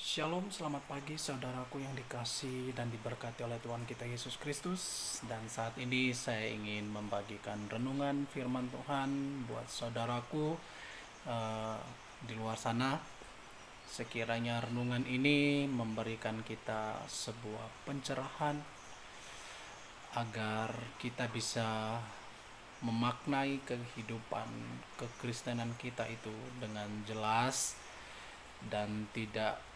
Shalom, selamat pagi saudaraku yang dikasih dan diberkati oleh Tuhan kita Yesus Kristus. Dan saat ini saya ingin membagikan renungan firman Tuhan buat saudaraku di luar sana. Sekiranya renungan ini memberikan kita sebuah pencerahan agar kita bisa memaknai kehidupan kekristenan kita itu dengan jelas dan tidak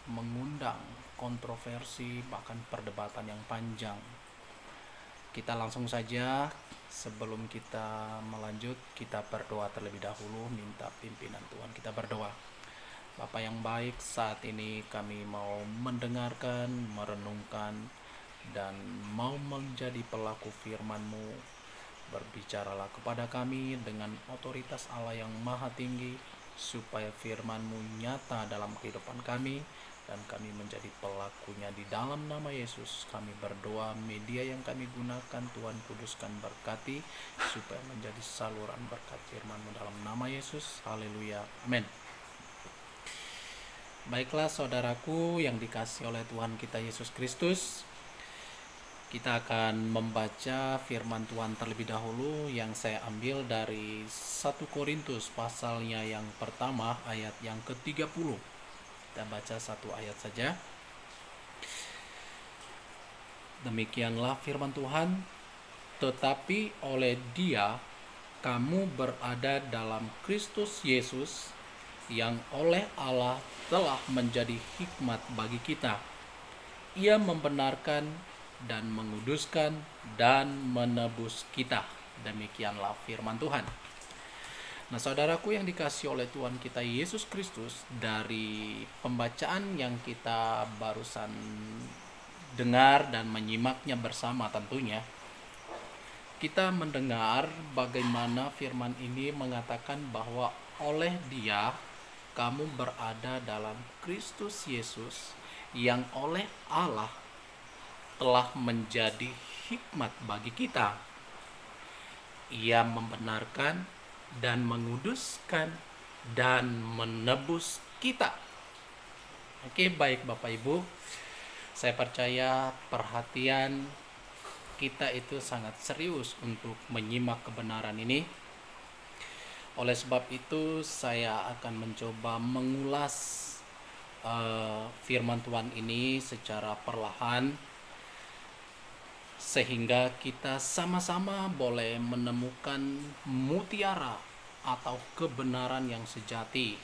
mengundang kontroversi bahkan perdebatan yang panjang. Kita langsung saja, sebelum kita melanjut, kita berdoa terlebih dahulu, minta pimpinan Tuhan. Kita berdoa. Bapa yang baik, saat ini kami mau mendengarkan, merenungkan, dan mau menjadi pelaku firman-Mu. Berbicaralah kepada kami dengan otoritas Allah yang maha tinggi, supaya firman-Mu nyata dalam kehidupan kami dan kami menjadi pelakunya. Di dalam nama Yesus kami berdoa. Media yang kami gunakan Tuhan kuduskan, berkati supaya menjadi saluran berkat firman-Mu dalam nama Yesus. Haleluya, amin. Baiklah saudaraku yang dikasih oleh Tuhan kita Yesus Kristus, kita akan membaca firman Tuhan terlebih dahulu yang saya ambil dari 1 Korintus pasalnya yang pertama ayat yang ke-30. Kita baca satu ayat saja. Demikianlah firman Tuhan, tetapi oleh Dia kamu berada dalam Kristus Yesus, yang oleh Allah telah menjadi hikmat bagi kita. Ia membenarkan dan menguduskan dan menebus kita. Demikianlah firman Tuhan. Nah, saudaraku yang dikasih oleh Tuhan kita Yesus Kristus, dari pembacaan yang kita barusan dengar dan menyimaknya bersama tentunya, kita mendengar bagaimana firman ini mengatakan bahwa oleh Dia kamu berada dalam Kristus Yesus, yang oleh Allah telah menjadi hikmat bagi kita. Ia membenarkan dan menguduskan dan menebus kita. Oke, baik Bapak Ibu, saya percaya perhatian kita itu sangat serius untuk menyimak kebenaran ini. Oleh sebab itu saya akan mencoba mengulas firman Tuhan ini secara perlahan, sehingga kita sama-sama boleh menemukan mutiara atau kebenaran yang sejati.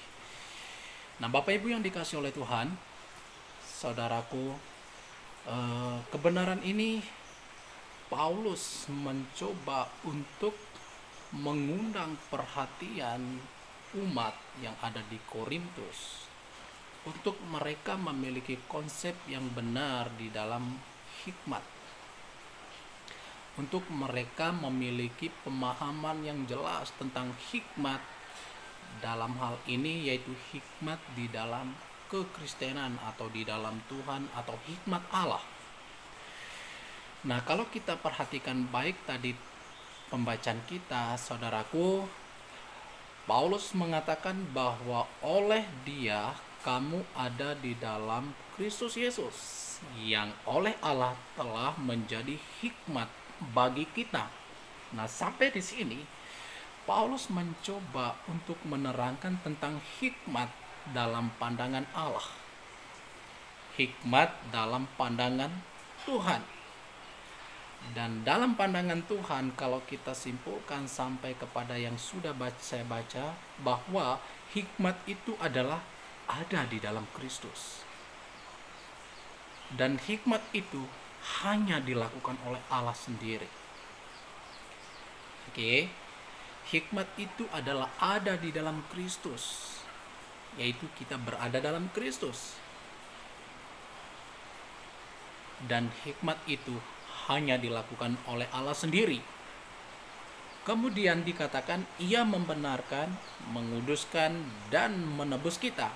Nah, Bapak Ibu yang dikasih oleh Tuhan, saudaraku, kebenaran ini Paulus mencoba untuk mengundang perhatian umat yang ada di Korintus untuk mereka memiliki konsep yang benar di dalam hikmat, untuk mereka memiliki pemahaman yang jelas tentang hikmat dalam hal ini, yaitu hikmat di dalam kekristenan atau di dalam Tuhan atau hikmat Allah. Nah, kalau kita perhatikan baik tadi pembacaan kita, saudaraku, Paulus mengatakan bahwa oleh Dia kamu ada di dalam Kristus Yesus, yang oleh Allah telah menjadi hikmat bagi kita. Nah, sampai di sini Paulus mencoba untuk menerangkan tentang hikmat dalam pandangan Allah, hikmat dalam pandangan Tuhan. Dan dalam pandangan Tuhan, kalau kita simpulkan sampai kepada yang sudah saya baca, bahwa hikmat itu adalah ada di dalam Kristus. Dan hikmat itu hanya dilakukan oleh Allah sendiri. Oke, hikmat itu adalah ada di dalam Kristus, yaitu kita berada dalam Kristus. Dan hikmat itu hanya dilakukan oleh Allah sendiri. Kemudian dikatakan Ia membenarkan, menguduskan, dan menebus kita.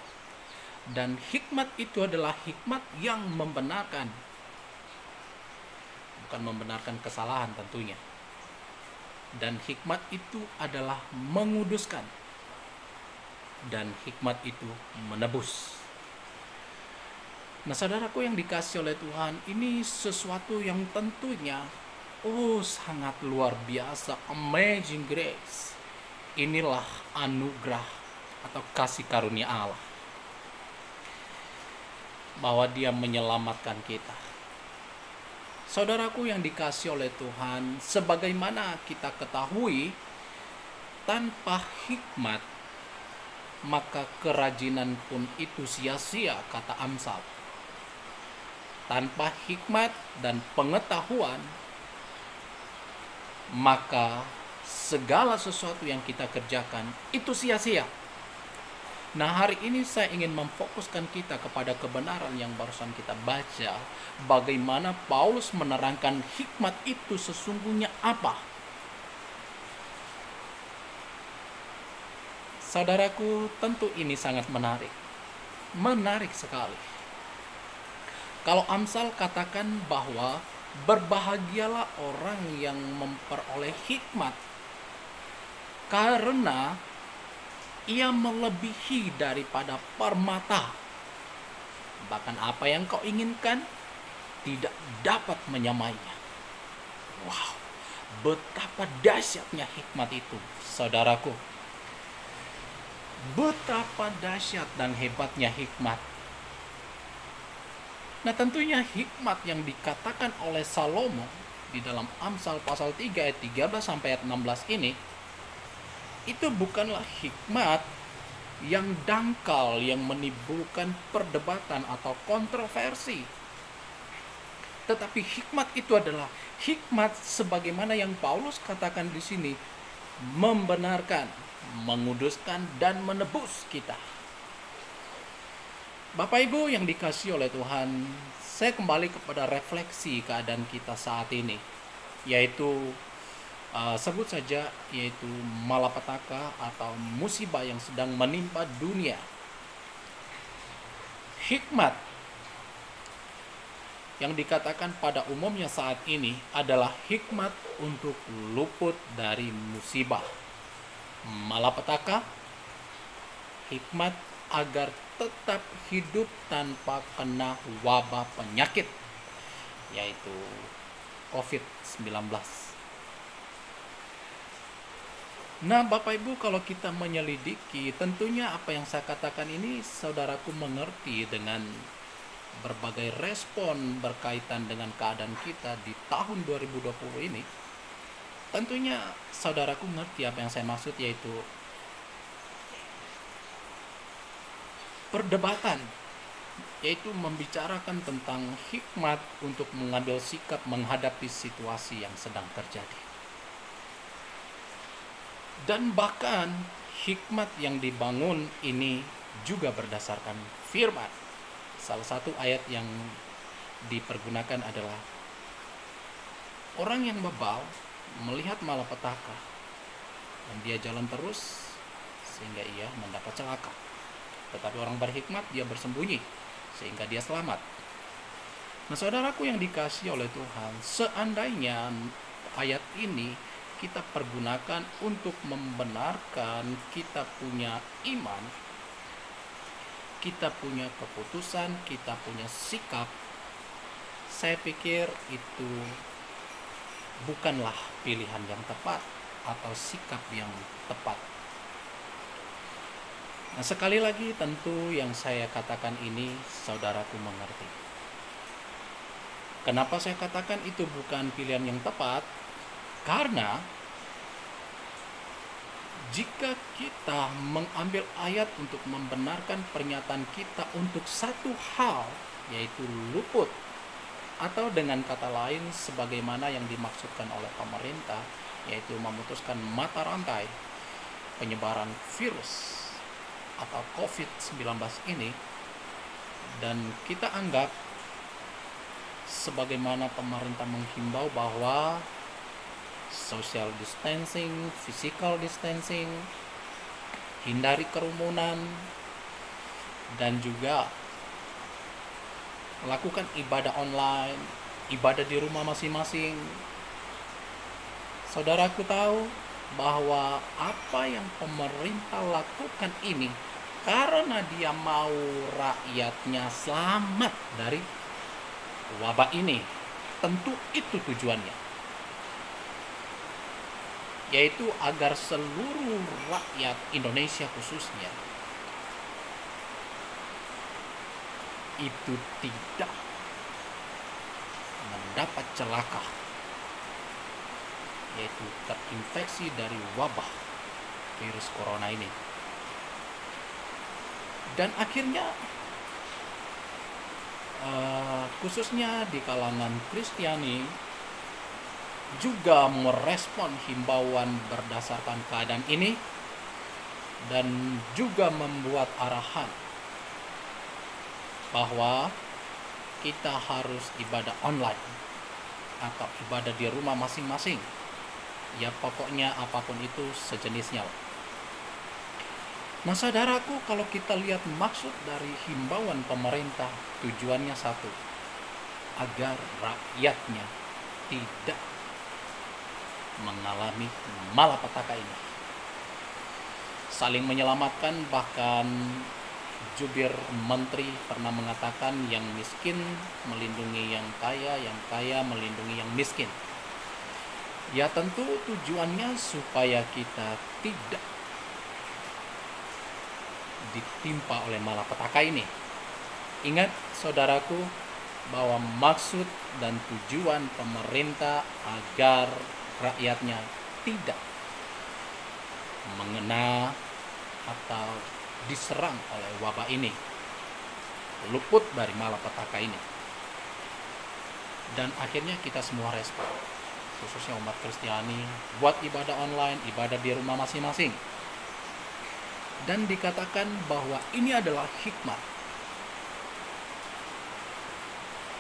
Dan hikmat itu adalah hikmat yang membenarkan, bukan membenarkan kesalahan tentunya. Dan hikmat itu adalah menguduskan, dan hikmat itu menebus. Nah, saudaraku yang dikasih oleh Tuhan, ini sesuatu yang tentunya sangat luar biasa, amazing grace. Inilah anugerah atau kasih karunia Allah, bahwa Dia menyelamatkan kita. Saudaraku yang dikasih oleh Tuhan, sebagaimana kita ketahui, tanpa hikmat maka kerajinan pun itu sia-sia, kata Amsal. Tanpa hikmat dan pengetahuan, maka segala sesuatu yang kita kerjakan itu sia-sia. Nah, hari ini saya ingin memfokuskan kita kepada kebenaran yang barusan kita baca, bagaimana Paulus menerangkan hikmat itu sesungguhnya apa. Saudaraku, tentu ini sangat menarik. Menarik sekali. Kalau Amsal katakan bahwa berbahagialah orang yang memperoleh hikmat, karena ia melebihi daripada permata. Bahkan apa yang kau inginkan tidak dapat menyamainya. Wow, betapa dahsyatnya hikmat itu, saudaraku. Betapa dahsyat dan hebatnya hikmat. Nah, tentunya hikmat yang dikatakan oleh Salomo di dalam Amsal pasal 3 ayat 13 sampai ayat 16 ini, itu bukanlah hikmat yang dangkal, yang menimbulkan perdebatan atau kontroversi. Tetapi hikmat itu adalah hikmat sebagaimana yang Paulus katakan di sini, membenarkan, menguduskan, dan menebus kita. Bapak Ibu yang dikasihi oleh Tuhan, saya kembali kepada refleksi keadaan kita saat ini, yaitu sebut saja yaitu malapetaka atau musibah yang sedang menimpa dunia. Hikmat yang dikatakan pada umumnya saat ini adalah hikmat untuk luput dari musibah, malapetaka, hikmat agar tetap hidup tanpa kena wabah penyakit, yaitu COVID-19. Nah, Bapak Ibu, kalau kita menyelidiki, tentunya apa yang saya katakan ini saudaraku mengerti dengan berbagai respon berkaitan dengan keadaan kita di tahun 2020 ini. Tentunya saudaraku mengerti apa yang saya maksud, yaitu perdebatan, yaitu membicarakan tentang hikmat untuk mengambil sikap menghadapi situasi yang sedang terjadi. Dan bahkan hikmat yang dibangun ini juga berdasarkan firman. Salah satu ayat yang dipergunakan adalah orang yang bebal melihat malapetaka dan dia jalan terus sehingga ia mendapat celaka. Tetapi orang berhikmat dia bersembunyi sehingga dia selamat. Nah, saudaraku yang dikasihi oleh Tuhan, seandainya ayat ini kita pergunakan untuk membenarkan kita punya iman, kita punya keputusan, kita punya sikap, saya pikir itu bukanlah pilihan yang tepat atau sikap yang tepat. Nah, sekali lagi tentu yang saya katakan ini saudaraku mengerti. Kenapa saya katakan itu bukan pilihan yang tepat? Karena jika kita mengambil ayat untuk membenarkan pernyataan kita untuk satu hal, yaitu luput, atau dengan kata lain sebagaimana yang dimaksudkan oleh pemerintah, yaitu memutuskan mata rantai penyebaran virus atau COVID-19 ini, dan kita anggap sebagaimana pemerintah menghimbau bahwa social distancing, physical distancing, hindari kerumunan, dan juga lakukan ibadah online, ibadah di rumah masing-masing. Saudaraku tahu bahwa apa yang pemerintah lakukan ini karena dia mau rakyatnya selamat dari wabah ini. Tentu itu tujuannya, yaitu agar seluruh rakyat Indonesia khususnya itu tidak mendapat celaka, yaitu terinfeksi dari wabah virus corona ini. Dan akhirnya khususnya di kalangan Kristiani juga merespon himbauan berdasarkan keadaan ini dan juga membuat arahan bahwa kita harus ibadah online atau ibadah di rumah masing-masing. Ya pokoknya apapun itu sejenisnya. Nah saudaraku, kalau kita lihat maksud dari himbauan pemerintah, tujuannya satu, agar rakyatnya tidak mengalami malapetaka ini, saling menyelamatkan. Bahkan jubir menteri pernah mengatakan yang miskin melindungi yang kaya melindungi yang miskin. Ya tentu tujuannya supaya kita tidak ditimpa oleh malapetaka ini. Ingat saudaraku, bahwa maksud dan tujuan pemerintah agar rakyatnya tidak mengena atau diserang oleh wabah ini, luput dari malapetaka ini. Dan akhirnya kita semua respon, khususnya umat Kristiani, buat ibadah online, ibadah di rumah masing-masing. Dan dikatakan bahwa ini adalah hikmat.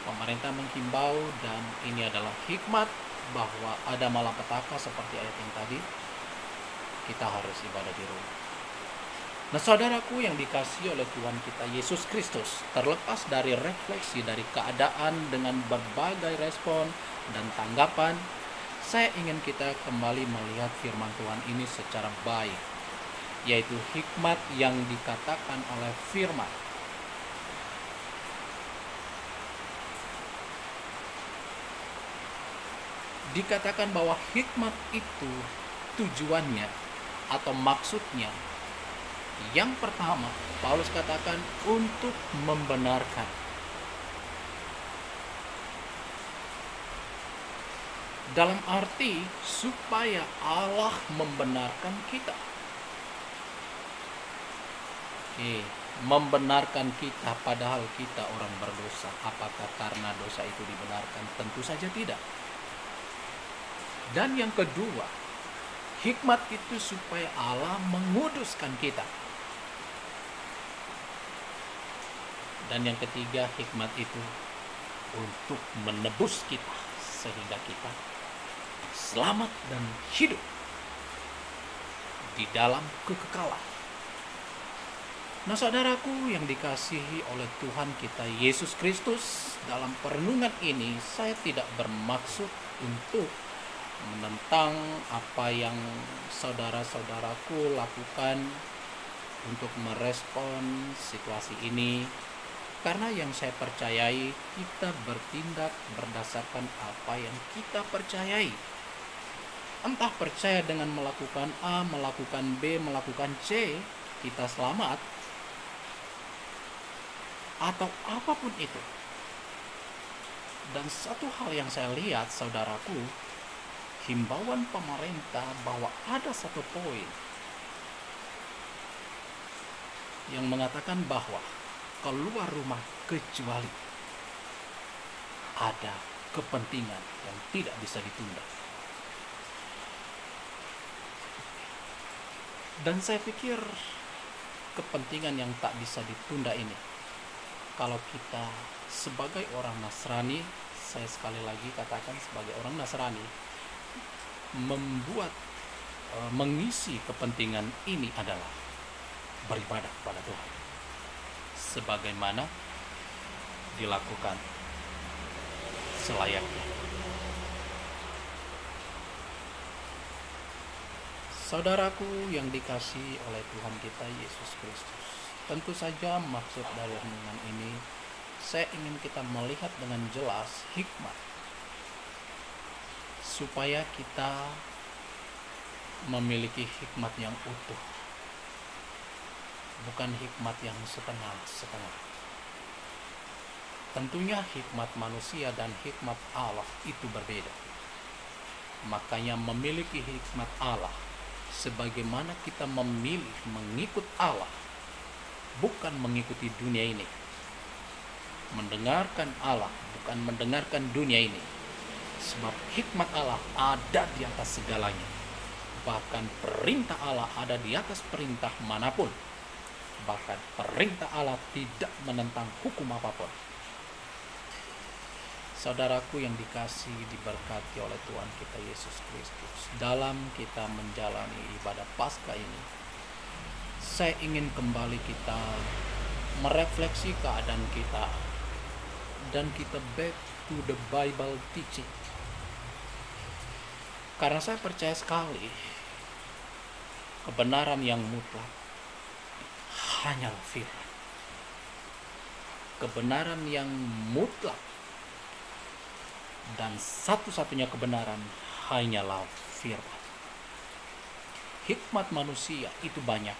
Pemerintah menghimbau dan ini adalah hikmat bahwa ada malapetaka seperti ayat yang tadi, kita harus ibadah di rumah. Nah saudaraku yang dikasihi oleh Tuhan kita Yesus Kristus, terlepas dari refleksi dari keadaan dengan berbagai respon dan tanggapan, saya ingin kita kembali melihat firman Tuhan ini secara baik, yaitu hikmat yang dikatakan oleh firman. Dikatakan bahwa hikmat itu tujuannya atau maksudnya, yang pertama Paulus katakan untuk membenarkan. Dalam arti supaya Allah membenarkan kita. Membenarkan kita padahal kita orang berdosa. Apakah karena dosa itu dibenarkan? Tentu saja tidak. Dan yang kedua, hikmat itu supaya Allah menguduskan kita. Dan yang ketiga, hikmat itu untuk menebus kita sehingga kita selamat dan hidup di dalam kekekalan. Nah saudaraku yang dikasihi oleh Tuhan kita Yesus Kristus, dalam perenungan ini saya tidak bermaksud untuk menentang apa yang saudara-saudaraku lakukan untuk merespon situasi ini. Karena yang saya percayai, kita bertindak berdasarkan apa yang kita percayai. Entah percaya dengan melakukan A, melakukan B, melakukan C, kita selamat, atau apapun itu. Dan satu hal yang saya lihat saudaraku, himbauan pemerintah bahwa ada satu poin yang mengatakan bahwa keluar rumah kecuali ada kepentingan yang tidak bisa ditunda. Dan saya pikir kepentingan yang tak bisa ditunda ini, kalau kita sebagai orang Nasrani, saya sekali lagi katakan sebagai orang Nasrani, mengisi kepentingan ini adalah beribadah kepada Tuhan sebagaimana dilakukan selayaknya. Saudaraku yang dikasihi oleh Tuhan kita Yesus Kristus, Tentu saja maksud dari renungan ini, saya ingin kita melihat dengan jelas hikmat, supaya kita memiliki hikmat yang utuh, bukan hikmat yang setengah-setengah. Tentunya hikmat manusia dan hikmat Allah itu berbeda. Makanya memiliki hikmat Allah, sebagaimana kita memilih mengikut Allah, bukan mengikuti dunia ini. Mendengarkan Allah, bukan mendengarkan dunia ini. Sebab hikmat Allah ada di atas segalanya. Bahkan perintah Allah ada di atas perintah manapun. Bahkan perintah Allah tidak menentang hukum apapun. Saudaraku yang dikasihi, diberkati oleh Tuhan kita Yesus Kristus, dalam kita menjalani ibadah Paskah ini, saya ingin kembali kita merefleksi keadaan kita, dan kita back to the Bible teaching. Karena saya percaya sekali, kebenaran yang mutlak hanyalah firman. Kebenaran yang mutlak dan satu-satunya kebenaran hanyalah firman. Hikmat manusia itu banyak.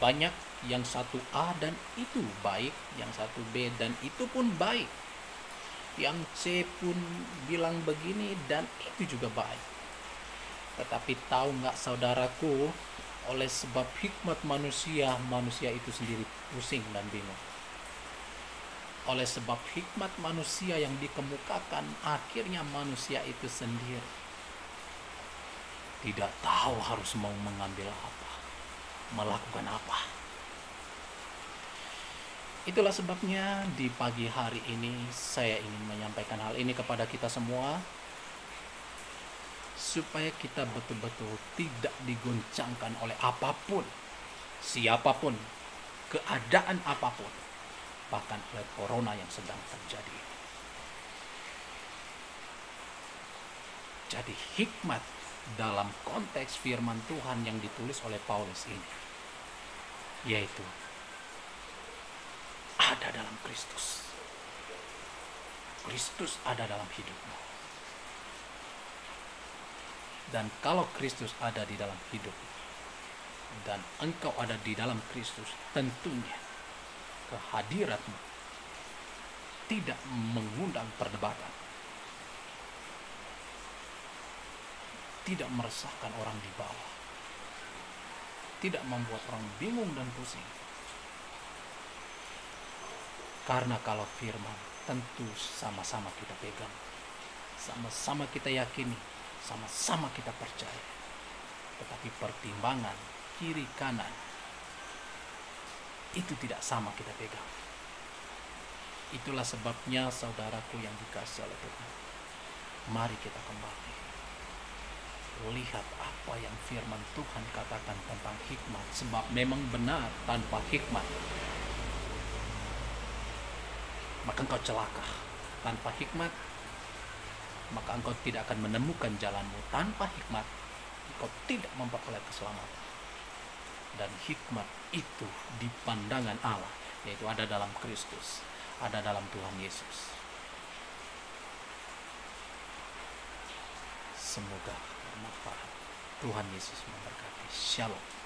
Banyak, yang satu A dan itu baik, yang satu B dan itu pun baik. Yang C pun bilang begini dan itu juga baik. Tetapi tahu nggak saudaraku, oleh sebab hikmat manusia, manusia itu sendiri pusing dan bingung. Oleh sebab hikmat manusia yang dikemukakan, akhirnya manusia itu sendiri tidak tahu harus mau mengambil apa, melakukan apa. Itulah sebabnya di pagi hari ini saya ingin menyampaikan hal ini kepada kita semua, supaya kita betul-betul tidak diguncangkan oleh apapun, siapapun, keadaan apapun, bahkan oleh corona yang sedang terjadi. Jadi hikmat dalam konteks firman Tuhan yang ditulis oleh Paulus ini, yaitu ada dalam Kristus. Kristus ada dalam hidupmu. Dan kalau Kristus ada di dalam hidupmu, dan engkau ada di dalam Kristus, tentunya kehadiratmu tidak mengundang perdebatan, tidak meresahkan orang di bawah, tidak membuat orang bingung dan pusing. Karena kalau firman tentu sama-sama kita pegang, sama-sama kita yakini, sama-sama kita percaya. Tetapi pertimbangan kiri kanan itu tidak sama kita pegang. Itulah sebabnya saudaraku yang dikasihi oleh Tuhan, mari kita kembali lihat apa yang firman Tuhan katakan tentang hikmat. Sebab memang benar, tanpa hikmat maka engkau celaka. Tanpa hikmat maka engkau tidak akan menemukan jalanmu. Tanpa hikmat engkau tidak memperoleh keselamatan. Dan hikmat itu di pandangan Allah, yaitu ada dalam Kristus, ada dalam Tuhan Yesus. Semoga bermanfaat. Tuhan Yesus memberkati. Shalom.